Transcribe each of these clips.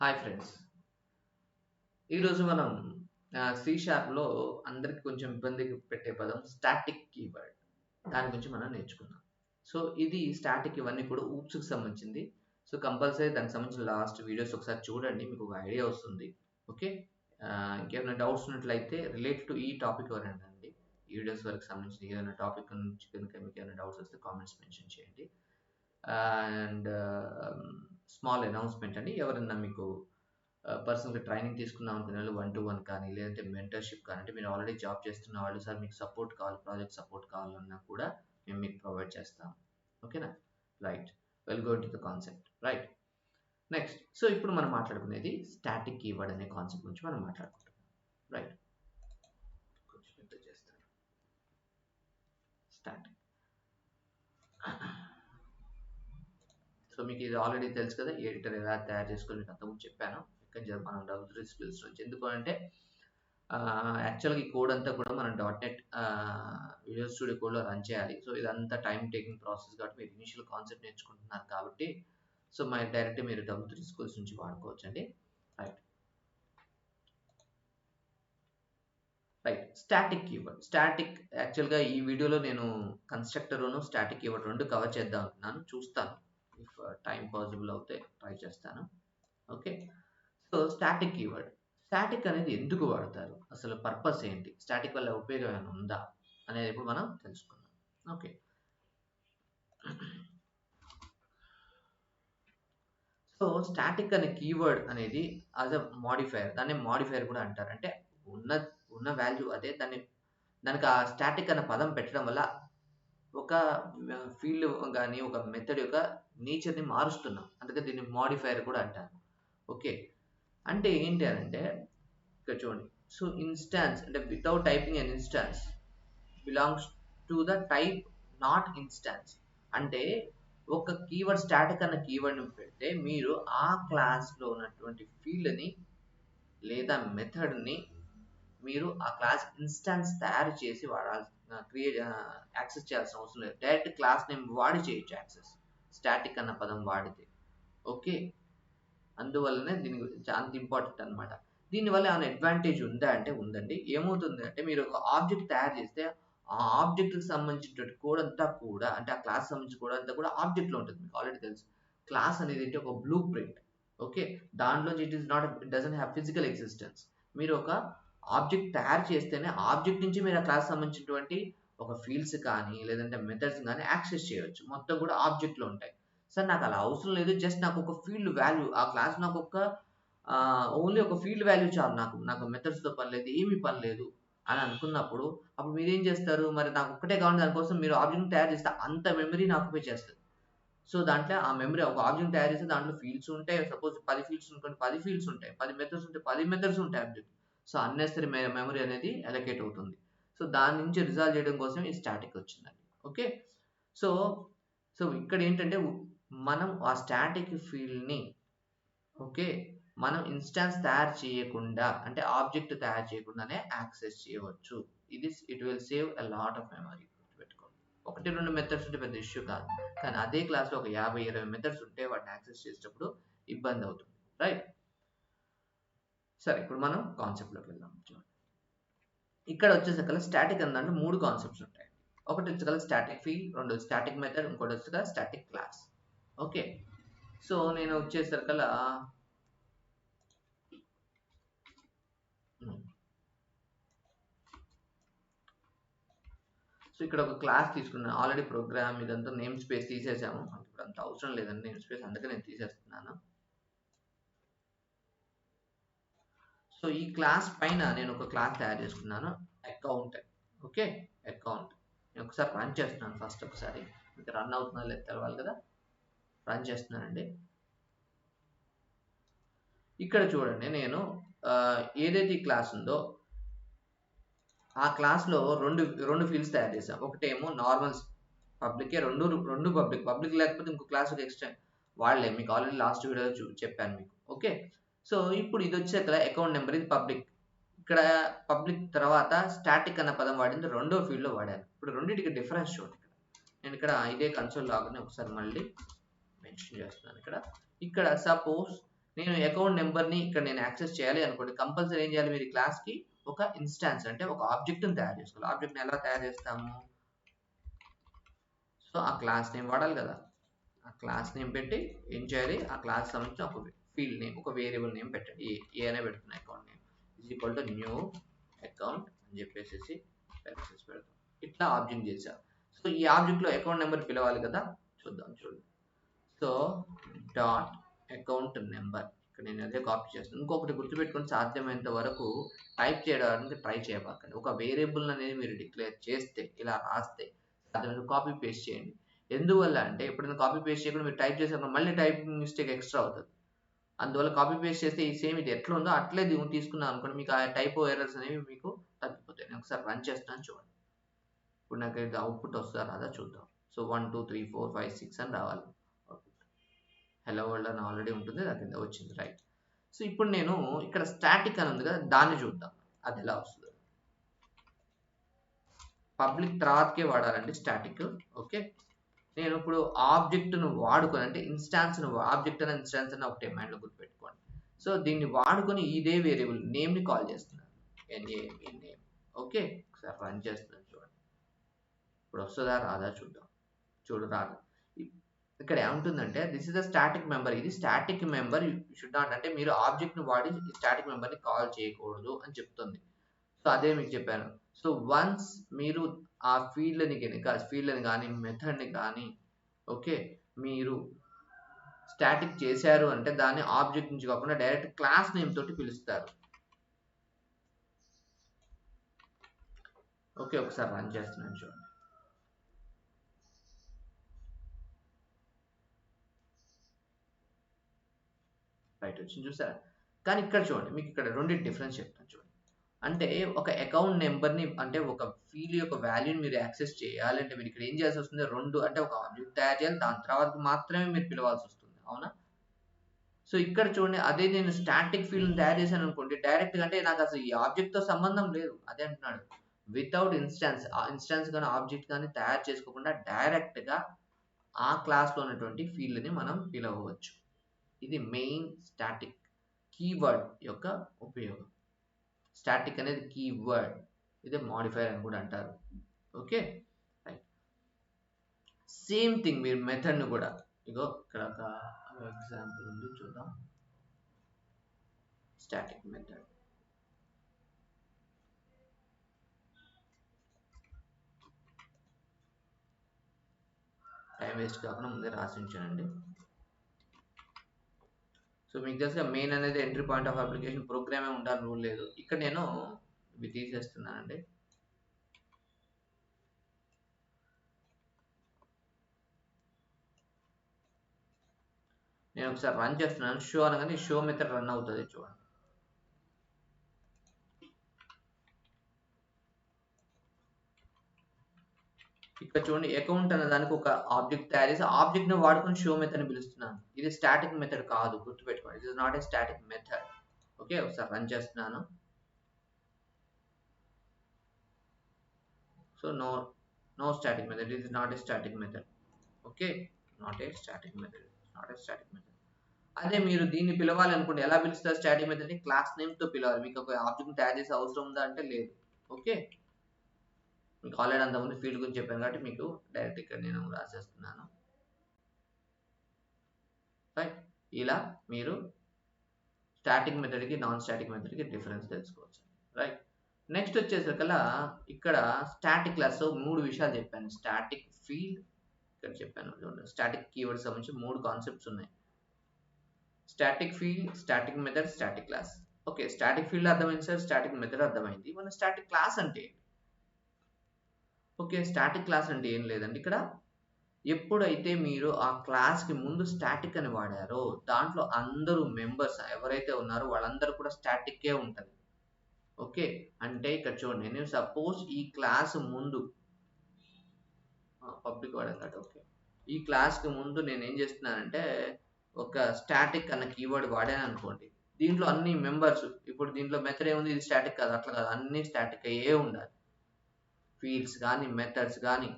Hi friends. ఈరోజు మనం C షార్ప్లో అందరికి కొంచెం ఇబ్బంది పెట్టే పదం స్టాటిక్ కీవర్డ్. దాని గురించి మనం నేర్చుకుందాం. సో ఇది స్టాటిక్ ఇవన్నీ కూడా ఊప్స్కి సంబంధించింది. సో కంపల్సరీ దానికి సంబంధించిన లాస్ట్ వీడియోస్ ఒకసారి చూడండి, మీకు ఒక ఐడియా వస్తుంది. ఓకే, ఇంకేమైనా డౌట్స్ ఉన్నట్లయితే రిలేటెడ్ టు ఈ టాపిక్ ఎవరైనా అండి ఈ వీడియోస్ వరకు సంబంధించిన ఏదైనా టాపిక్ నుంచి కనుక మీకు ఏమైనా డౌట్స్ వస్తే కామెంట్స్ మెన్షన్ చేయండి. అండ్ స్మాల్ అనౌన్స్మెంట్ అండి, ఎవరైనా మీకు పర్సనల్గా ట్రైనింగ్ తీసుకుందాం అనుకునే వాళ్ళు 1-to-1 కానీ లేదంటే మెంటర్షిప్ కానీ, అంటే మీరు ఆల్రెడీ జాబ్ చేస్తున్న వాళ్ళు సార్ మీకు సపోర్ట్ కావాలి, ప్రాజెక్ట్ సపోర్ట్ కావాలన్నా కూడా మేము మీకు ప్రొవైడ్ చేస్తాం. ఓకేనా? Right, well go to the concept. Right, next. So ఇప్పుడు మనం మాట్లాడుకునేది స్టాటిక్ కీవర్డ్ అనే కాన్సెప్ట్ గురించి మనం మాట్లాడుకుంటాం. రైట్, కొంచెం పెద్ద చేస్తాను. స్టాటిక్. సో మీకు ఇది ఆల్రెడీ తెలుసు కదా, ఎడిటర్ ఎలా తయారు చేసుకొని మీకు అంతకుముందు చెప్పాను. ఇక్కడ మనం W3 స్కిల్స్ నుంచి, ఎందుకు అంటే యాక్చువల్గా ఈ కోడ్ అంతా కూడా మనం .NET విజువల్ స్టూడియో కోడ్లో రన్ చేయాలి. సో ఇదంతా టైం టేకింగ్ ప్రాసెస్ కాబట్టి మీరు ఇనిషియల్ కాన్సెప్ట్ నేర్చుకుంటున్నారు కాబట్టి సో డైరెక్ట్ మీరు W3 స్కిల్స్ నుంచి వాడుకోవచ్చు అండి. Right, right. Static keyword. Static యాక్చువల్గా ఈ వీడియోలో నేను కన్స్ట్రక్టర్ను స్టాటిక్ కీవర్డ్ రెండు కవర్ చేద్దాం అనుకున్నాను. చూస్తాను, ఇఫ్ టైం పాసిబుల్ అవుతే ట్రై చేస్తాను. Okay, so static keyword. Static అనేది ఎందుకు వాడతారు, అసలు పర్పస్ ఏంటి, స్టాటిక్ వల్ల ఉపయోగం ఏమైనా ఉందా అనేది ఇప్పుడు మనం తెలుసుకుందాం. ఓకే, సో స్టాటిక్ అనే కీవర్డ్ అనేది యాజ్ అ మాడిఫైయర్, దాన్ని మాడిఫైయర్ కూడా అంటారు. అంటే ఉన్న వాల్యూ అదే, దానికి ఆ స్టాటిక్ అనే పదం పెట్టడం వల్ల ఒక ఫీల్డ్ కానీ ఒక మెథడ్ యొక్క నేచర్ని మారుస్తున్నాం, అందుకే దీన్ని మాడిఫైయర్ కూడా అంటారు. ఓకే, అంటే ఏంటి అని అంటే ఇక్కడ చూడండి. సో ఇన్స్టాన్స్ అంటే without typing an instance belongs to the type not instance. అంటే ఒక కీవర్డ్ స్టాటిక్ అన్న కీవర్డ్ని పెడితే మీరు ఆ క్లాస్లో ఉన్నటువంటి ఫీల్డ్ని లేదా మెథడ్ని మీరు ఆ క్లాస్ ఇన్స్టాన్స్ తయారు చేసి యాక్సెస్ చేయాల్సిన అవసరం లేదు. డైరెక్ట్ క్లాస్ నేమ్ వాడి చేయొచ్చు యాక్సెస్, స్టాటిక్ అన్న పదం వాడితే. ఓకే, అందువల్లనే దీని గురించి అంత ఇంపార్టెంట్ అనమాట. దీనివల్ల ఏమైనా అడ్వాంటేజ్ ఉందా అంటే ఉందండి. ఏమవుతుంది అంటే మీరు ఒక ఆబ్జెక్ట్ తయారు చేస్తే ఆ ఆబ్జెక్ట్కి సంబంధించినటువంటి కోడ్ అంతా కూడా, అంటే ఆ క్లాస్ సంబంధించిన కోడ్ అంతా కూడా ఆబ్జెక్ట్లో ఉంటుంది. మీకు ఆల్రెడీ తెలుసు, క్లాస్ అనేది ఏంటి, ఒక బ్లూ ప్రింట్. ఓకే, దాంట్లో it is not, it doesn't have physical existence. మీరు ఒక ఆబ్జెక్ట్ తయారు చేస్తేనే ఆబ్జెక్ట్ నుంచి మీరు ఆ క్లాస్ సంబంధించినటువంటి ఒక ఫీల్డ్స్ కానీ లేదంటే మెథడ్స్ కానీ యాక్సెస్ చేయవచ్చు. మొత్తం కూడా ఆబ్జెక్ట్లో ఉంటాయి. సార్ నాకు అలా అవసరం లేదు, జస్ట్ నాకు ఒక ఫీల్డ్ వాల్యూ, ఆ క్లాస్ నాకు ఒక ఓన్లీ ఒక ఫీల్డ్ వాల్యూ చాలు, నాకు మెథడ్స్తో పని లేదు, ఏమీ పని లేదు అని అనుకున్నప్పుడు అప్పుడు మీరు ఏం చేస్తారు, మరి నాకు ఒక్కటే కావాలి దానికోసం మీరు ఆబ్జెక్ట్ తయారు చేస్తే అంత మెమరీని ఆక్యుపై చేస్తుంది. సో దాంట్లో ఆ మెమరీ, ఒక ఆబ్జెక్ట్ తయారు చేస్తే దాంట్లో ఫీల్డ్స్ ఉంటాయి. సపోజ్ 10 ఫీల్డ్స్ అనుకోండి, 10 ఫీల్డ్స్ ఉంటాయి. 10 మెథడ్స్ ఉంటాయి, 10 మెథడ్స్ ఉంటాయి ఆబ్జెక్ట్. సో అన్నెసరీ మెమరీ అనేది అలొకేట్ అవుతుంది. సో దాని నుంచి రిజాల్వ్ చేయడం కోసం ఈ స్టాటిక్ వచ్చిందండి. ఓకే, సో సో ఇక్కడ ఏంటంటే మనం ఆ స్టాటిక్ ఫీల్డ్ని, ఓకే, మనం ఇన్స్టాన్స్ తయారు చేయకుండా, అంటే ఆబ్జెక్ట్ తయారు చేయకుండానే యాక్సెస్ చేయవచ్చు. It will save a lot of memory. గుర్తుపెట్టుకోండి, 1-2 మెథడ్స్ ఉంటే పెద్ద ఇష్యూ కాదు, కానీ అదే క్లాస్లో ఒక 50-20 మెథడ్స్ ఉంటే వాటిని యాక్సెస్ చేసేటప్పుడు ఇబ్బంది అవుతుంది. రైట్, సరే ఇప్పుడు మనం కాన్సెప్ట్లోకి వెళ్దాం. ఇక్కడ వచ్చేసరికి స్టాటిక్ అన్న దాంట్లో 3 కాన్సెప్ట్స్ ఉంటాయి. ఒకటి వచ్చేసరికి స్టాటిక్ ఫీల్డ్, రెండు స్టాటిక్ మెథడ్, ఇంకోటి వచ్చేసరికి స్టాటిక్ క్లాస్. ఓకే, సో నేను వచ్చేసరికల్లా సో ఇక్కడ ఒక క్లాస్ తీసుకున్నాను. ఆల్రెడీ ప్రోగ్రామ్ ఇదంతా నేమ్ స్పేస్ తీసేసాము, ఇప్పుడు అంత అవసరం లేదండి నేమ్ స్పేస్, అందుకే నేను తీసేస్తున్నాను. సో ఈ క్లాస్ పైన నేను ఒక క్లాస్ తయారు చేసుకున్నాను, అకౌంట్. Okay, account. నేను ఒకసారి రన్ చేస్తున్నాను, ఫస్ట్ ఒకసారి మీకు రన్ అవుతుందా లేదు తెలవాలి కదా. రన్ చేస్తున్నానండి. ఇక్కడ చూడండి, నేను ఏదైతే ఈ క్లాస్ ఉందో ఆ క్లాస్లో రెండు ఫీల్డ్స్ తయారు చేసాం. ఒకటేమో నార్మల్స్ పబ్లికే, రెండు పబ్లిక్ లేకపోతే ఇంకో క్లాస్ ఎక్స్టెండ్ వాళ్ళే, మీకు ఆల్రెడీ లాస్ట్ వీడియో చెప్పాను మీకు. ఓకే, సో ఇప్పుడు ఇది వచ్చాక అకౌంట్ నెంబర్, ఇది పబ్లిక్. ఇక్కడ పబ్లిక్ తర్వాత స్టాటిక్ అన్న పదం వాడింది రెండో ఫీల్డ్లో వాడాను. ఇప్పుడు రెండింటికి డిఫరెన్స్ చూడండి. నేను ఇక్కడ ఇదే కన్సోల్ లాగానే ఒకసారి మళ్ళీ మెన్షన్ చేస్తున్నాను. ఇక్కడ సపోజ్ నేను అకౌంట్ నెంబర్ని ఇక్కడ నేను యాక్సెస్ చేయాలి అనుకోండి, కంపల్సరీ ఏం చేయాలి, మీరు క్లాస్కి ఒక ఇన్స్టాన్స్ అంటే ఒక ఆబ్జెక్ట్ని తయారు చేసుకోవాలి. ఆబ్జెక్ట్ని ఎలా తయారు చేస్తాము, సో ఆ క్లాస్ నేమ్ వాడాలి కదా, ఆ క్లాస్ నేమ్ పెట్టి ఏం చేయాలి, ఆ క్లాస్ సంబంధించిన ఒక ఫీల్డ్ నేమ్, ఒక వేరియబుల్ నేమ్ పెట్టండి. ఏ అనే పెడుతున్నా, account name is equal to new account అని చెప్పేసి పెడతాం. ఇట్లా ఆబ్జెక్ట్ చేశారు. సో ఈ ఆబ్జెక్ట్లో అకౌంట్ నెంబర్ పిలవాలి కదా, చూడండి. సో డాట్ అకౌంట్ నెంబర్, ఇక్కడ నేను అదే కాపీ చేస్తాను. ఇంకొకటి గుర్తుపెట్టుకొని, సాధ్యమైనంత వరకు టైప్ చేయడానికి ట్రై చేయబాకండి. ఒక వేరియబుల్ అనేది మీరు డిక్లేర్ చేస్తే, ఇలా రాస్తే సాధ్యమైన కాపీ పేస్ట్ చేయండి. ఎందువల్ల అంటే ఎప్పుడైనా కాపీ పేస్ట్ చేయకుండా మీరు టైప్ చేసినప్పుడు మళ్ళీ టైపింగ్ మిస్టేక్ ఎక్స్ట్రా అవుతుంది. అందువల్ల కాపీ పేస్ట్ చేస్తే ఈ సేమ్ ఇది ఎట్లా ఉందో అట్లే తీసుకున్నాను అనుకోండి, మీకు ఆ టైప్ ఎర్రర్స్ అనేవి మీకు తగ్గిపోతాయి. నేను ఒకసారి రన్ చేస్తాను చూడండి. ఇప్పుడు నాకు ఇది అవుట్పుట్ వస్తుందా రాదా చూద్దాం. సో 1 2 3 4 5 6 అని రావాలి. హలో వరల్డ్ అని ఆల్రెడీ ఉంటుంది, అది కింద వచ్చింది, రైట్. సో ఇప్పుడు నేను ఇక్కడ స్టాటిక్ అని ఉంది కదా, దాన్ని చూద్దాం అది ఎలా వస్తుంది. పబ్లిక్ తర్వాతకే వాడాలండి స్టాటిక్. ఓకే, నేను ఇప్పుడు ఆబ్జెక్ట్ను వాడుకొని, అంటే ఇన్స్టాన్స్ను, ఆబ్జెక్ట్ అనే ఇన్స్టాన్స్ అని ఒకటే మైండ్లో గుర్తుపెట్టుకోండి. సో దీన్ని వాడుకొని ఇదే వేరియబుల్ నేమ్ని కాల్ చేస్తున్నాను, నేమ్. ఓకే, ఒకసారి రన్ చేస్తున్నాను చూడండి. ఇప్పుడు వస్తుందా రాదా చూద్దాం. రాదు. ఇక్కడ ఏముంటుందంటే this is the static member, ఇది స్టాటిక్ మెంబర్ షుడ్ నాట్, అంటే మీరు ఆబ్జెక్ట్ని వాడి స్టాటిక్ మెంబర్ని కాల్ చేయకూడదు అని చెప్తుంది. సో అదే మీకు చెప్పాను. సో వన్స్ మీరు ఆ ఫీల్డ్ని కానీ మెథడ్ని కానీ ఓకే మీరు స్టాటిక్ చేశారు అంటే దాన్ని ఆబ్జెక్ట్ నుంచి కాకుండా డైరెక్ట్ క్లాస్ నేమ్ తోటి పిలుస్తారు. ఓకే, ఒకసారి రన్ చేస్తున్నాను చూడండి. రైట్ వచ్చింది, చూసారా. కానీ ఇక్కడ చూడండి, మీకు ఇక్కడ రెండింటి డిఫరెన్స్ చెప్తాను చూడండి. అంటే ఒక అకౌంట్ నెంబర్ని, అంటే ఒక ఫీల్డ్ యొక్క వాల్యూని మీరు యాక్సెస్ చేయాలంటే మీరు ఇక్కడ ఏం చేయాల్సి వస్తుంది, రెండు, అంటే ఒక ఆబ్జెక్ట్ తయారు చేయాలి, దాని తర్వాత మాత్రమే మీరు పిలవాల్సి వస్తుంది, అవునా. సో ఇక్కడ చూడండి, అదే నేను స్టాటిక్ ఫీల్డ్ తయారు చేశాను అనుకోండి, డైరెక్ట్గా, అంటే నాకు అసలు ఈ ఆబ్జెక్ట్తో సంబంధం లేదు, అదే అంటున్నాడు. వితౌట్ ఇన్స్టాన్స్, ఆ ఇన్స్టాన్స్ కానీ ఆబ్జెక్ట్ కానీ తయారు చేసుకోకుండా డైరెక్ట్గా ఆ క్లాస్లో ఉన్నటువంటి ఫీల్డ్ని మనం పిలవచ్చు. ఇది మెయిన్ స్టాటిక్ కీవర్డ్ యొక్క ఉపయోగం. స్టాటిక్ అనేది కీవర్డ్, ఇదే మాడిఫైర్ అని కూడా అంటారు. Okay, right. సేమ్ థింగ్ మీరు మెథడ్ను కూడా, ఇగో ఇక్కడ ఒక ఎగ్జాంపుల్ ఉంది చూద్దాం. స్టాటిక్ మెథడ్, టైం వేస్ట్ కాకుండా ముందే రాసి ఉంచానండి. సో మీకు తెలుసుగా మెయిన్ అనేది ఎంట్రీ పాయింట్ ఆఫ్ అప్లికేషన్, ప్రోగ్రామే ఉండాలని రూల్ లేదు. ఇక్కడ నేను ఇవి తీసేస్తున్నానండి. నేను ఒకసారి రన్ చేస్తున్నాను. షో అనగానే షో మెథడ్ రన్ అవుతుంది చూడండి. ఇక్కడ చూడండి, అకౌంట్ అనే దానికి ఒక ఆబ్జెక్ట్ తయారు చేసి ఆబ్జెక్ట్ ని వాడుకొని షో మెథడ్ ని పిలుస్తున్నాను. ఇది స్టాటిక్ మెథడ్ కాదు, గుర్తుపెట్టుకోండి. It is not a static method. Okay, ఒకసారి రన్ చేస్తున్నాను. So no static method, it is not a static method. Okay, not a static method, not a static method. అదే మీరు దీన్ని పిలవాలి అనుకోండి, ఎలా పిలుస్తారు స్టాటిక్ మెథడ్ ని, క్లాస్ నేమ్ తో పిలవాలి. మీకు ఒక ఆబ్జెక్ట్ తయారు చేసే అవసరం ఉందా అంటే లేదు. ఓకే, మీకు ఆల్రెడీ అంతకుముందు ఫీల్డ్ గురించి చెప్పాను కాబట్టి మీకు డైరెక్ట్ ఇక్కడ నేను రాసేస్తున్నాను. రైట్, ఇలా మీరు స్టాటిక్ మెథడ్కి నాన్ స్టాటిక్ మెథడ్కి డిఫరెన్స్ తెలుసుకోవచ్చు. రైట్, నెక్స్ట్ వచ్చేసరికల్లా ఇక్కడ స్టాటిక్ క్లాస్ 3 విషయాలు చెప్పాను. స్టాటిక్ ఫీల్డ్ ఇక్కడ చెప్పాను, స్టాటిక్ కీవర్డ్ సంబంధించి 3 కాన్సెప్ట్స్ ఉన్నాయి. Static field, static method, static class. Okay, static field అర్థమైంది సార్, స్టాటిక్ మెథడ్ అర్థమైంది. మన స్టాటిక్ క్లాస్ అంటే ఓకే, స్టాటిక్ క్లాస్ అంటే ఏం లేదండి. ఇక్కడ ఎప్పుడైతే మీరు ఆ క్లాస్కి ముందు స్టాటిక్ అని వాడారో దాంట్లో అందరూ మెంబర్స్ ఎవరైతే ఉన్నారో వాళ్ళందరూ కూడా స్టాటిక్కే ఉంటుంది. ఓకే, అంటే ఇక్కడ చూడండి, నేను సపోజ్ ఈ క్లాస్ ముందు పబ్లిక్ వాడాను కాబట్టి ఓకే, ఈ క్లాస్కి ముందు నేను ఏం చేస్తున్నానంటే ఒక స్టాటిక్ అన్న కీవర్డ్ వాడాను అనుకోండి, దీంట్లో అన్ని మెంబర్స్, ఇప్పుడు దీంట్లో మెథడ్ ఏముంది, ఇది స్టాటిక్ కాదు, అట్లా కాదు, అన్ని స్టాటిక్ అయ్యే ఉండాలి. ఫీల్డ్స్ కానీ మెథడ్స్ కానీ,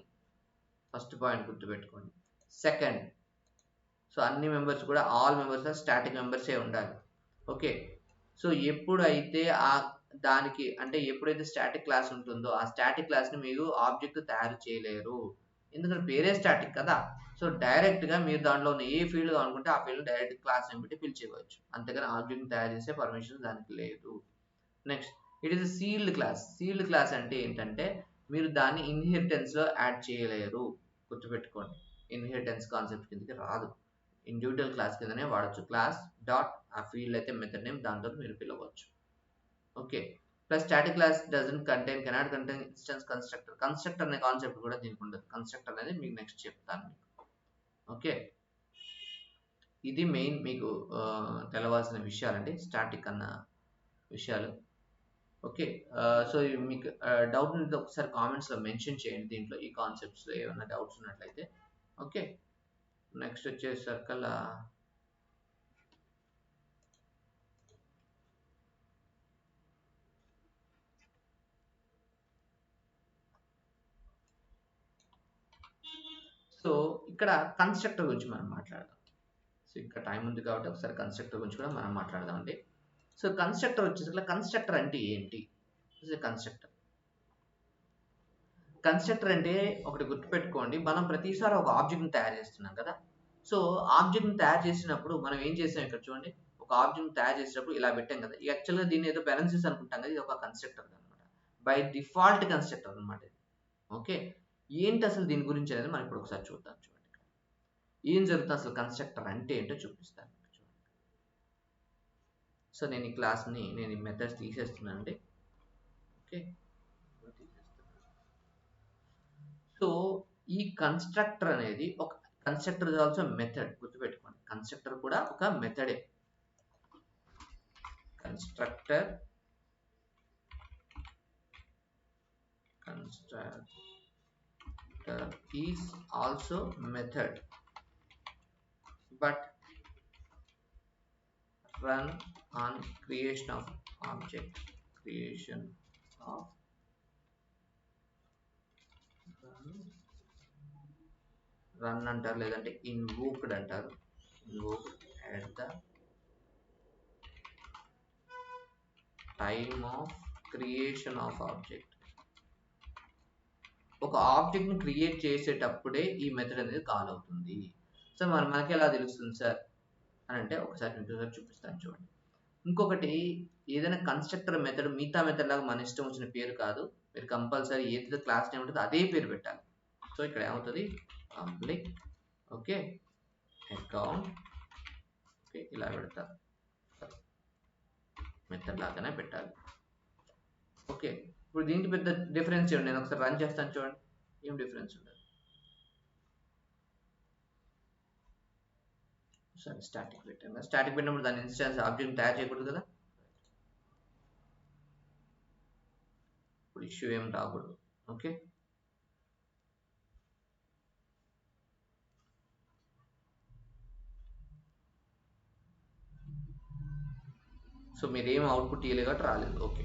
ఫస్ట్ పాయింట్ గుర్తుపెట్టుకోండి. సెకండ్, సో అన్ని మెంబర్స్ కూడా ఆల్ మెంబర్స్ స్టాటిక్ మెంబర్సే ఉండాలి. ఓకే, సో ఎప్పుడైతే దానికి అంటే ఎప్పుడైతే స్టాటిక్ క్లాస్ ఉంటుందో ఆ స్టాటిక్ క్లాస్ని మీరు ఆబ్జెక్ట్ తయారు చేయలేరు, ఎందుకంటే పేరే స్టాటిక్ కదా. సో డైరెక్ట్గా మీరు దాంట్లో ఉన్న ఏ ఫీల్డ్ అనుకుంటే ఆ ఫీల్డ్ డైరెక్ట్ క్లాస్ అని పెట్టి పిలిచేయవచ్చు, అంతేగాని ఆబ్జెక్ట్ తయారు చేసే పర్మిషన్ దానికి లేదు. Next, it is sealed class. Sealed class అంటే ఏంటంటే మీరు దాన్ని ఇన్హెరిటెన్స్లో యాడ్ చేయలేరు, గుర్తుపెట్టుకోండి. ఇన్హెరిటెన్స్ కాన్సెప్ట్ కిందకి రాదు, ఇండివిజువల్ క్లాస్ కిందనే వాడచ్చు. క్లాస్ డాట్ ఆ ఫీల్డ్ అయితే మెథడ్ నేమ్, దాంతో మీరు పిలవచ్చు. Okay, plus static class doesn't contain cannot contain instance constructor. Constructor అనే కాన్సెప్ట్ కూడా దీనికి ఉండదు. కన్స్ట్రక్టర్ అనేది మీకు నెక్స్ట్ చెప్తాను మీకు. ఓకే, ఇది మెయిన్ మీకు తెలవాల్సిన విషయాలండి, స్టాటిక్ అన్న విషయాలు. ఓకే, సో మీకు డౌట్ ఉంటే ఒకసారి కామెంట్స్లో మెన్షన్ చేయండి, దీంట్లో ఈ కాన్సెప్ట్స్లో ఏమైనా డౌట్స్ ఉన్నట్లయితే. ఓకే, నెక్స్ట్ వచ్చేసరికల్లా సో ఇక్కడ కన్స్ట్రక్టర్ గురించి మనం మాట్లాడదాం. సో ఇక్కడ టైం ఉంది కాబట్టి ఒకసారి కన్స్ట్రక్టర్ గురించి కూడా మనం మాట్లాడదామండి. సో కన్స్ట్రక్టర్ వచ్చేసరికి కన్స్ట్రక్టర్ అంటే ఏంటి? కన్స్ట్రక్టర్ కన్స్ట్రక్టర్ అంటే ఒకటి గుర్తుపెట్టుకోండి, మనం ప్రతిసారి ఒక ఆబ్జెక్ట్ని తయారు చేస్తున్నాం కదా. సో ఆబ్జెక్ట్ని తయారు చేసినప్పుడు మనం ఏం చేసాం, ఇక్కడ చూడండి, ఒక ఆబ్జెక్ట్ని తయారు చేసినప్పుడు ఇలా పెట్టాం కదా. యాక్చువల్గా దీన్ని ఏదో పెరెన్సిస్ అనుకుంటాం కదా, ఇది ఒక కన్స్ట్రక్టర్ అనమాట, బై డిఫాల్ట్ కన్స్ట్రక్టర్ అనమాట. ఓకే, ఏంటి అసలు దీని గురించి అనేది మనం ఇప్పుడు ఒకసారి చూద్దాం. చూడండి ఏం జరుగుతుంది, అసలు కన్స్ట్రక్టర్ అంటే ఏంటో చూపిస్తాను. చూడండి, సో నేను ఈ క్లాస్ని నేను ఈ మెథడ్స్ తీసేస్తున్నాను అండి. ఓకే, సో ఈ కన్స్ట్రక్టర్ అనేది ఒక కన్స్ట్రక్టర్ ఇస్ ఆల్సో మెథడ్, గుర్తుపెట్టుకోండి. కన్స్ట్రక్టర్ కూడా ఒక మెథడే. Constructor is also method but run on creation of object, run అంటారు, లేదంటే ఇన్వోక్డ్ అంటారు. Invoked at the time of creation of object. ఒక ఆబ్జెక్ట్ని క్రియేట్ చేసేటప్పుడే ఈ మెథడ్ అనేది కాల్ అవుతుంది. సో మనకి ఎలా తెలుస్తుంది సార్ అని అంటే ఒకసారి నేను చూపిస్తాను చూడండి. ఇంకొకటి, ఏదైనా కన్స్ట్రక్టర్ మెథడ్ మిగతా మెథడ్ లాగా మన ఇష్టం వచ్చిన పేరు కాదు, మీరు కంపల్సరీ ఏదైతే క్లాస్ నేమ్ ఉంటుందో అదే పేరు పెట్టాలి. సో ఇక్కడ ఏమవుతుంది, పబ్లిక్ ఓకే అకౌంట్ ఓకే ఇలా పెడతారు, మెథడ్ లాగానే పెట్టాలి. ఓకే, ఇప్పుడు దీనికి పెద్ద డిఫరెన్స్ చూడండి, నేను ఒకసారి రన్ చేస్తాను చూడండి, ఏం డిఫరెన్స్ ఉండదు. సరే స్టాటిక్ పెట్టాను, స్టాటిక్ పెట్టినప్పుడు దాని ఇన్స్టాన్స్ ఆబ్జెక్ట్ తయారు చేయకూడదు కదా, ఇప్పుడు ఇష్యూ ఏం రాకూడదు. ఓకే, సో మీరు ఏం అవుట్పుట్ ఇవ్వలేదు కాబట్టి రాలేదు. ఓకే,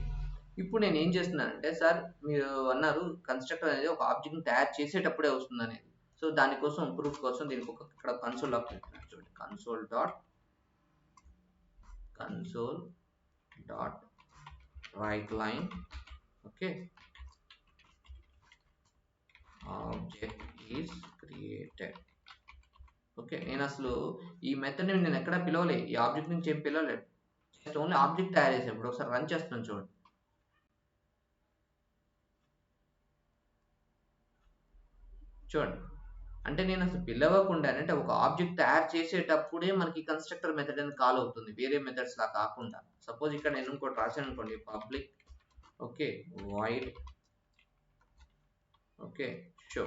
ఇప్పుడు నేను ఏం చేస్తున్నానంటే, సార్ మీరు అన్నారు కన్స్ట్రక్టర్ అనేది ఒక ఆబ్జెక్ట్ని తయారు చేసేటప్పుడే వస్తుంది అనేది. సో దానికోసం ప్రూఫ్ కోసం దీనికి ఒక ఇక్కడ కన్సోల్ లాక్ పెడుతున్నాను చూడండి, console dot right line okay object is created. Okay, నేను అసలు ఈ మెథడ్ నేను ఎక్కడ పిలవలే, ఈ ఆబ్జెక్ట్ నుంచి ఏం పిలవలేదు, జస్ట్ ఓన్లీ ఆబ్జెక్ట్ తయారు చేసాను. ఇప్పుడు ఒకసారి రన్ చేస్తున్నాను చూడండి, చూడండి అంటే నేను అసలు పిలవకుండా అంటే ఒక ఆబ్జెక్ట్ తయారు చేసేటప్పుడే మనకి కన్స్ట్రక్టర్ మెథడ్ అని కాల్ అవుతుంది, వేరే మెథడ్స్ లా కాకుండా. సపోజ్ ఇక్కడ నేను ఇంకోటి రాశాను అనుకోండి, public okay wide okay show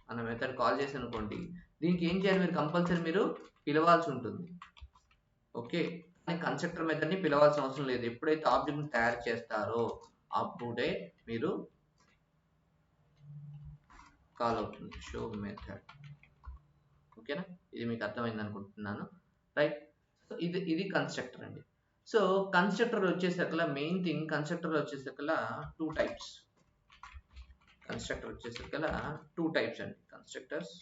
అన్న మెథడ్ కాల్ చేశాను అనుకోండి, దీనికి ఏం చేయాలి, మీరు కంపల్సరీ మీరు పిలవాల్సి ఉంటుంది. ఓకే, కానీ కన్స్ట్రక్టర్ మెథడ్ని పిలవాల్సిన అవసరం లేదు, ఎప్పుడైతే ఆబ్జెక్ట్ని తయారు చేస్తారో అప్పుడే మీరు కాల్ అవుతుంది షో మెథడ్. ఓకేనా, ఇది మీకు అర్థమైంది అనుకుంటున్నాను, రైట్. సో ఇది కన్స్ట్రక్టర్ అండి. సో కన్స్ట్రక్టర్ వచ్చేసరికల్లా మెయిన్ థింగ్, కన్స్ట్రక్టర్ వచ్చేసరికల్లా టూ టైప్స్ అండి. కన్స్ట్రక్టర్స్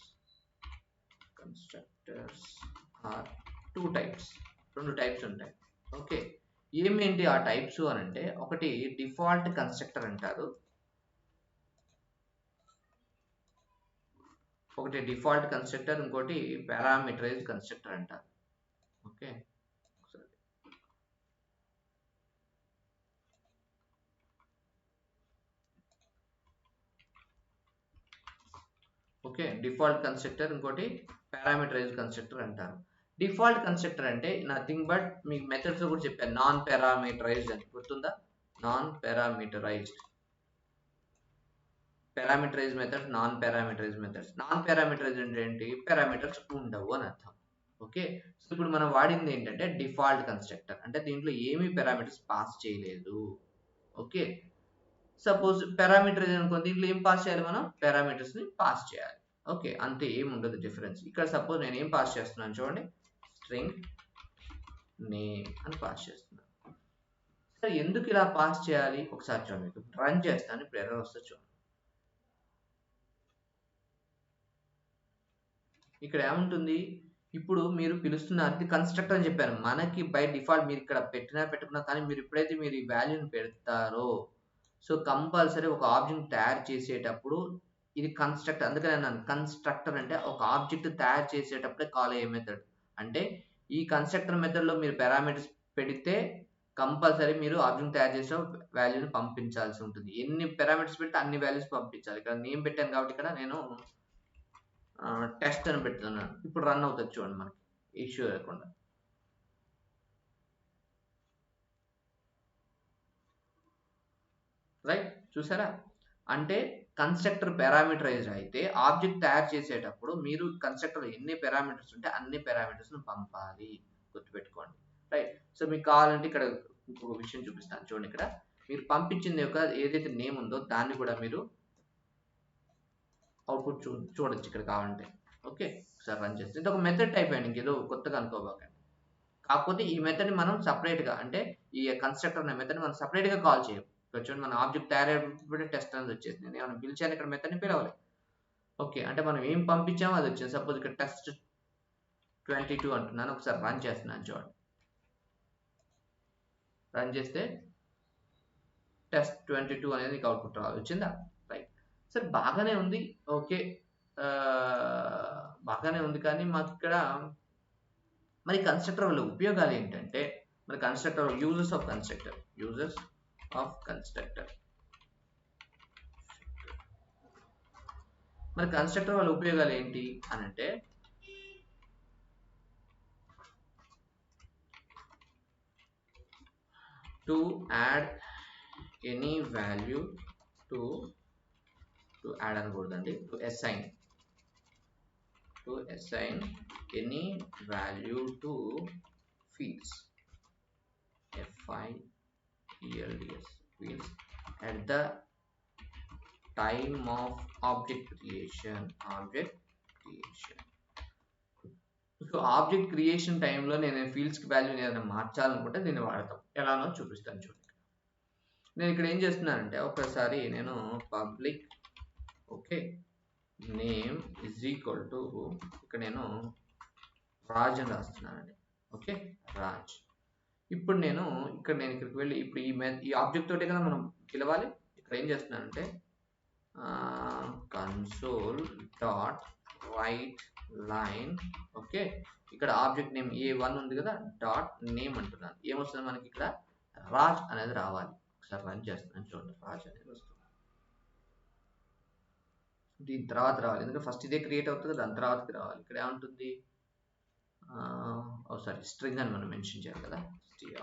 ఆర్ టూ టైప్స్, రెండు టైప్స్ ఉంటాయి. ఓకే, ఏమేంటి ఆ టైప్స్ అని అంటే, ఒకటి డిఫాల్ట్ కన్స్ట్రక్టర్ అంటారు, ఒకటి డిఫాల్ట్ కన్స్ట్రక్టర్, ఇంకోటి పారామీటరైజ్డ్ కన్స్ట్రక్టర్ అంటారు. ఓకే, ఓకే, డిఫాల్ట్ కన్స్ట్రక్టర్, ఇంకోటి పారామీటరైజ్డ్ కన్స్ట్రక్టర్ అంటారు. డిఫాల్ట్ కన్స్ట్రక్టర్ అంటే నథింగ్ బట్ మీకు మెథడ్స్ కూడా చెప్పాను, నాన్ పారామీటరైజ్డ్ అని గుర్తుందా? Non parameterized, parameterize method, non parameterise methods. Non parameterise అంటే ఏంటి? పారామీటర్స్ ఉండవు అని అర్థం. ఓకే, సో ఇప్పుడు మనం వాడింది ఏంటంటే డిఫాల్ట్ కన్స్ట్రక్టర్, అంటే దీంట్లో ఏమీ పారామీటర్స్ పాస్ చేయలేదు. ఓకే, సపోజ్ పారామీటరైజ్ అనుకో, దీంట్లో ఏం పాస్ చేయాలి? మనం పారామీటర్స్ ని పాస్ చేయాలి. ఓకే, అంతే, ఏం ఉండదు డిఫరెన్స్. ఇక్కడ సపోజ్ నేను ఏం పాస్ చేస్తున్నాను చూడండి, స్ట్రింగ్ నేమ్ అని పాస్ చేస్తున్నాను. సరే, ఎందుకు ఇలా పాస్ చేయాలి ఒకసారి చూడండి. రన్ చేస్తాను, ఇప్పుడు ఎర్రర్ వస్తే చూడండి. ఇక్కడ ఏముంటుంది? ఇప్పుడు మీరు పిలుస్తున్నారు, ఇది కన్స్ట్రక్టర్ అని చెప్పాను. మనకి బై డిఫాల్ట్ మీరు ఇక్కడ పెట్టుకున్నా కానీ మీరు ఎప్పుడైతే మీరు ఈ వాల్యూని పెడతారో, సో కంపల్సరీ ఒక ఆబ్జెక్ట్ తయారు చేసేటప్పుడు ఇది కన్స్ట్రక్టర్. అందుకని అన్నాను కన్స్ట్రక్టర్ అంటే ఒక ఆబ్జెక్ట్ తయారు చేసేటప్పుడే కాల్ అయ్యే మెథడ్. అంటే ఈ కన్స్ట్రక్టర్ మెథడ్లో మీరు పారామీటర్స్ పెడితే కంపల్సరీ మీరు ఆబ్జెక్ట్ తయారు చేసే వాల్యూని పంపించాల్సి ఉంటుంది. ఎన్ని పారామీటర్స్ పెడితే అన్ని వాల్యూస్ పంపించాలి. ఇక్కడ నేమ్ పెట్టాను కాబట్టి ఇక్కడ నేను టెస్ట్ అని పెడుతున్నాను. ఇప్పుడు రన్ అవుతుంది చూడండి, మనకి ఇష్యూ లేకుండా. రైట్, చూసారా? అంటే కన్స్ట్రక్టర్ పారామీటరైజ్డ్ అయితే ఆబ్జెక్ట్ తయారు చేసేటప్పుడు మీరు కన్స్ట్రక్టర్ ఎన్ని పారామీటర్స్ ఉంటే అన్ని పారామీటర్స్ పంపాలి, గుర్తుపెట్టుకోండి. రైట్, సో మీకు కావాలంటే ఇక్కడ ఇంకొక విషయం చూపిస్తాను చూడండి. ఇక్కడ మీరు పంపించింది యొక్క ఏదైతే నేమ్ ఉందో దాన్ని కూడా మీరు అవుట్పుట్ చూడొచ్చు ఇక్కడ కావాలంటే. ఓకే, ఒకసారి రన్ చేస్తే ఇది ఒక మెథడ్ టైప్ అండి, ఇంకేదో కొత్తగా అనుకోబాకండి. కాకపోతే ఈ మెథడ్ని మనం సపరేట్గా, అంటే ఈ కన్స్ట్రక్టర్ అనే మెథడ్ని మనం సపరేట్గా కాల్ చేయం. చూడండి, మన ఆబ్జెక్ట్ తయారయ్యేటప్పుడు టెస్ట్ అనేది వచ్చేసింది. నేను ఏమైనా పిలిచాను ఇక్కడ మెథడ్ని పిలవాలి. ఓకే, అంటే మనం ఏం పంపించామో అది వచ్చింది. సపోజ్ ఇక్కడ టెస్ట్ 22 అంటున్నాను, ఒకసారి రన్ చేస్తున్నాను చూడండి. రన్ చేస్తే టెస్ట్ 22 అనేది అవుట్పుట్ రావాలి, వచ్చిందా? రైట్, సరే బాగానే ఉంది. ఓకే, బాగానే ఉంది, కానీ మాకు ఇక్కడ మరి కన్స్ట్రక్టర్ వల్ల ఉపయోగాలు ఏంటంటే, మరి constructor users of constructor, users of constructor, మరి కన్స్ట్రక్టర్ వల్ల ఉపయోగాలు ఏంటి అని అంటే, to add any value to add అనకూడదండి, to assign any value to fields, fields, fields at the time of object creation. So object creation టైంలో నేను ఫీల్డ్స్కి వాల్యూని ఏదైనా మార్చాలనుకుంటే దీన్ని వాడతాం. ఎలానో చూపిస్తాను చూడండి. నేను ఇక్కడ ఏం చేస్తున్నానంటే, ఒకసారి నేను public okay name is equal to, ఇక్కడ నేను రాజ్ అని రాస్తున్నానండి. ఓకే, రాజ్. ఇప్పుడు నేను ఇక్కడికి వెళ్ళి ఇప్పుడు ఈ ఆబ్జెక్ట్ తోటే కదా మనం పిలవాలి. ఇక్కడ ఏం చేస్తున్నానంటే console dot right line, okay, ఇక్కడ ఆబ్జెక్ట్ నేమ్ A1 ఉంది కదా, డాట్ నేమ్ అంటున్నాను. ఏమొస్తుంది మనకి ఇక్కడ? రాజ్ అనేది రావాలి. ఒకసారి రన్ చేస్తున్నాను చూడండి, రాజ్ అనేది వస్తుంది. దీని తర్వాత రావాలి, ఎందుకంటే ఫస్ట్ ఇదే క్రియేట్ అవుతుంది, దాని తర్వాతకి రావాలి. ఇక్కడ ఏముంటుంది? సారీ, స్ట్రింగ్ అని మనం మెన్షన్ చేయాలి కదా, string.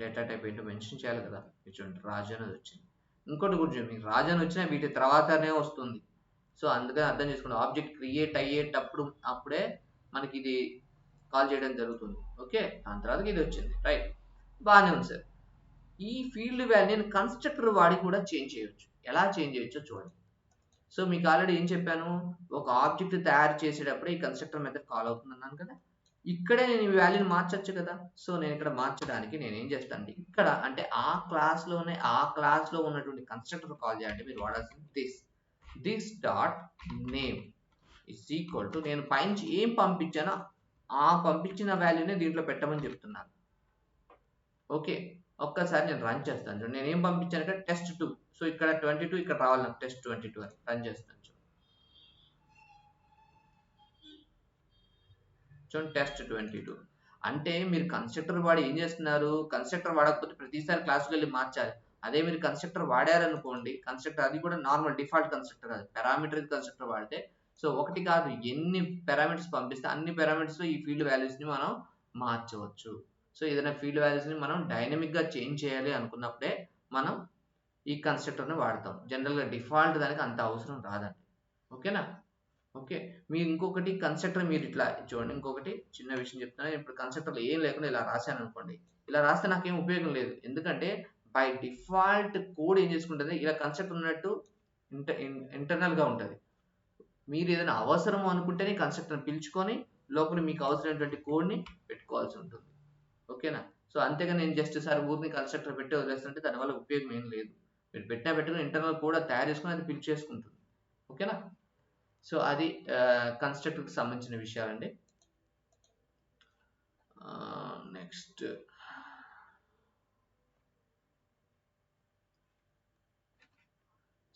డేటా టైప్ ఏంటో మెన్షన్ చేయాలి కదా. చూడండి, రాజు అనేది వచ్చింది. ఇంకోటి గురించి మీకు రాజు అని వచ్చినా వీటి తర్వాతనే వస్తుంది. సో అందుకని అర్థం చేసుకోండి, ఆబ్జెక్ట్ క్రియేట్ అయ్యేటప్పుడు అప్పుడే మనకి ఇది కాల్ చేయడం జరుగుతుంది. ఓకే, దాని తర్వాత ఇది వచ్చింది. రైట్, బాగానే ఉంది సార్. ఈ ఫీల్డ్ వాల్యూని కన్స్ట్రక్టర్ వాడి కూడా చేంజ్ చేయొచ్చు. ఎలా చేంజ్ చేయొచ్చో చూడండి. సో మీకు ఆల్రెడీ ఏం చెప్పాను, ఒక ఆబ్జెక్ట్ తయారు చేసేటప్పుడు ఈ కన్స్ట్రక్టర్ మెథడ్ కాల్ అవుతుంది అన్నాను కదా. ఇక్కడే నేను ఈ వాల్యూని మార్చొచ్చు కదా. సో నేను ఇక్కడ మార్చడానికి నేను ఏం చేస్తాను అంటే ఇక్కడ అంటే ఆ క్లాస్లో ఉన్నటువంటి కన్స్ట్రక్టర్ కాల్ చేయాలంటే మీరు వాడాల్సింది this dot name is equal to నేను పైనుంచి ఏం పంపించానో ఆ పంపించిన వాల్యూనే దీంట్లో పెట్టమని చెప్తున్నాను. ఓకే, ఒక్కసారి నేను రన్ చేస్తాను చూడండి. నేను ఏం పంపించాను ఇక్కడ test2. సో ఇక్కడ 22 ఇక్కడ రావాలి నాకు test22 అని రన్ చేస్తాను చూడండి test22. అంటే మీరు కన్స్ట్రక్టర్ వాడి ఏం చేస్తున్నారు, కన్స్ట్రక్టర్ వాడకపోతే ప్రతిసారి క్లాస్కి వెళ్ళి మార్చాలి. అదే మీరు కన్స్ట్రక్టర్ వాడారనుకోండి, కన్స్ట్రక్టర్ అది కూడా నార్మల్ డిఫాల్ట్ కన్స్ట్రక్టర్ కాదు, పారామీటర్ కన్స్ట్రక్టర్ వాడితే సో ఒకటి కాదు ఎన్ని పారామీటర్స్ పంపిస్తే అన్ని పారామీటర్స్ ఈ ఫీల్డ్ వాల్యూస్ని మనం మార్చవచ్చు. సో ఏదైనా ఫీల్డ్ వాల్యూస్ని మనం డైనమిక్గా చేంజ్ చేయాలి అనుకున్నప్పుడే మనం ఈ కన్స్ట్రక్టర్ని వాడతాం. జనరల్గా డిఫాల్ట్ దానికి అంత అవసరం రాదండి. ఓకేనా. ఓకే, మీరు ఇంకొకటి కన్స్ట్రక్టర్ మీరు ఇట్లా చూడండి, ఇంకొకటి చిన్న విషయం చెప్తాను. ఇప్పుడు కన్స్ట్రక్టర్లో ఏం లేకుండా ఇలా రాశాను అనుకోండి, ఇలా రాస్తే నాకేం ఉపయోగం లేదు. ఎందుకంటే బై డిఫాల్ట్ కోడ్ ఏం చేసుకుంటుంది, ఇలా కన్స్ట్రక్టర్ ఉన్నట్టు ఇంటర్నల్గా ఉంటుంది. మీరు ఏదైనా అవసరం అనుకుంటేనే కన్స్ట్రక్టర్ని పిలుచుకొని లోపల మీకు అవసరమైనటువంటి కోడ్ని పెట్టుకోవాల్సి ఉంటుంది. ఓకేనా. సో అంతేగా నేను జస్ట్ సార్ ఊరిని కన్స్ట్రక్టర్ పెట్టి వదిలేస్తుంటే దానివల్ల ఉపయోగం ఏం లేదు. మీరు పెట్టుకుని ఇంటర్నల్ కూడా తయారు చేసుకుని అది పిలిచి చేసుకుంటుంది. ఓకేనా. సో అది కన్స్ట్రక్టర్కి సంబంధించిన విషయాలండి. నెక్స్ట్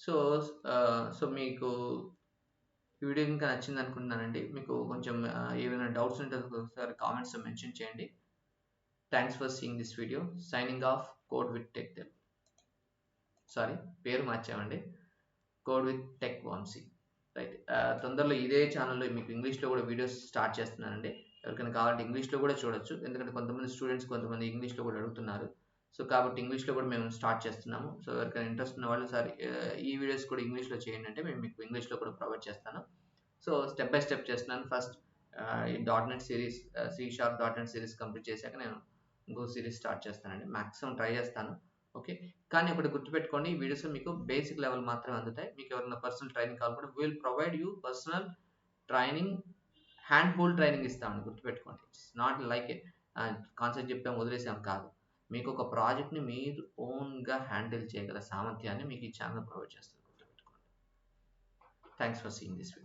సో మీకు ఈ వీడియో ఇంకా నచ్చింది అనుకుంటున్నానండి. మీకు కొంచెం ఏమైనా డౌట్స్ ఉంటే ఒకసారి కామెంట్స్ మెన్షన్ చేయండి. Thanks for seeing this video. Signing off code with tech. Sorry, పేరు మార్చామండి, code with tech Vamshi. Right, తొందరలో ఇదే ఛానల్లో మీకు ఇంగ్లీష్లో కూడా వీడియోస్ స్టార్ట్ చేస్తున్నానండి. ఎవరికైనా కావాలంటే ఇంగ్లీష్లో కూడా చూడొచ్చు, ఎందుకంటే కొంతమంది స్టూడెంట్స్ కొంతమంది ఇంగ్లీష్లో కూడా అడుగుతున్నారు. సో కాబట్టి ఇంగ్లీష్లో కూడా మేము స్టార్ట్ చేస్తున్నాము. సో ఎవరికైనా ఇంట్రెస్ట్ ఉన్న వాళ్ళు సార్ ఈ వీడియోస్ కూడా ఇంగ్లీష్లో చేయండి అంటే మేము మీకు ఇంగ్లీష్లో కూడా ప్రొవైడ్ చేస్తాను. సో స్టెప్ బై స్టెప్ చేస్తున్నాను. ఫస్ట్ ఈ .NET series, C# series complete చేశాక నేను ఇంకో సిరీస్ స్టార్ట్ చేస్తానండి. మ్యాక్సిమం ట్రై చేస్తాను. ఓకే, కానీ ఒకటి గుర్తుపెట్టుకోండి, ఈ వీడియోస్ మీకు బేసిక్ లెవెల్ మాత్రమే అందుతాయి. మీకు ఎవరైనా పర్సనల్ ట్రైనింగ్ కావాలంటే will provide you personal training, hand hold training ఇస్తామండి. గుర్తుపెట్టుకోండి, ఇట్స్ నాట్ లైక్ కాన్సెప్ట్ చెప్పాము వదిలేసాం కాదు. మీకు ఒక ప్రాజెక్ట్ని మీరు ఓన్గా హ్యాండిల్ చేయగల సామర్థ్యాన్ని మీకు ఈ ఛానల్ ప్రొవైడ్ చేస్తుంది. గుర్తుపెట్టుకోండి. Thanks for seeing this video.